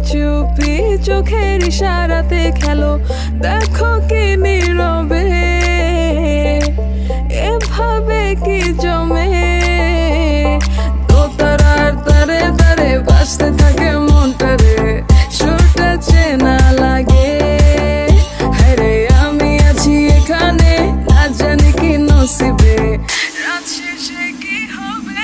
চুপি চোখের ইশারাতে খেলো, দেখো কি নীরবে এভাবে কি জমে। দোতারার তারে তারে বাজতে থাকে মনটা রে, সুরটা চেনা লাগে। হ্যারে আমি আছি এখানে, না জানি কি নসিবে, রাত শেষে কি হবে।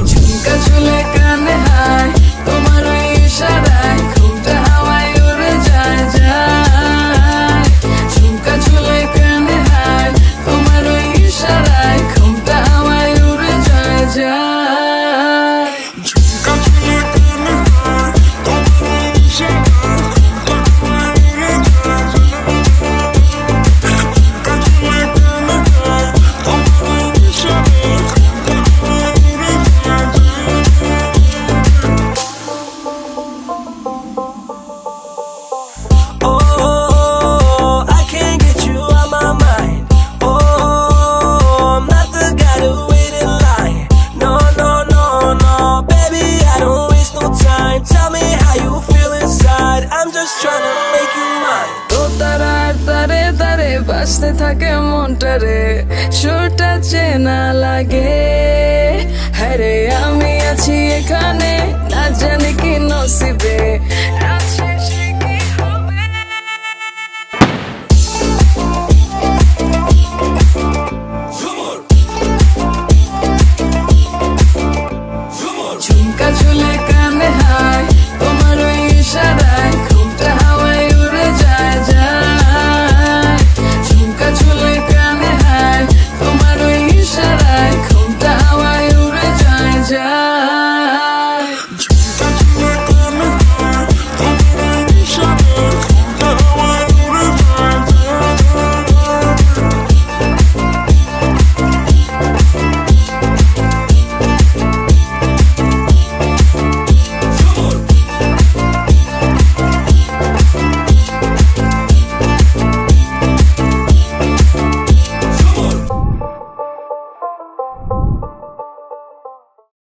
ঝুমকা ঝুলে কানে হায় তোমার ওই ইশারায়, ঘুমটা হাওয়ায় উড়ে যায় যায়। ঝুমকা ঝুলে কানে হায় তোমার ওই ইশারায়, ঘুমটা হাওয়ায় উড়ে যায় যায়। ঝুমকা ঝুলে কানে হায় তোমার ওই ইশারায়, ঘুমটা হাওয়ায় উড়ে যায় যায়। ঝুমকা ঝুলে কানে হায় তোমার ওই ইশারায়, ঘুমটা হাওয়ায় উড়ে যায় যায়। Oh, I can't get you out my mind. Oh, I'm not the guy to wait in line. No, no, no, no, baby, I don't waste no time. Tell me how you feel inside. I'm just trying to make you mine. দোতারার তারে তারে বাজতে থাকে মনটা রে, সুরটা চেনা লাগে। হ্যারে আমি আছি এখানে, না জানি কি নসিবে।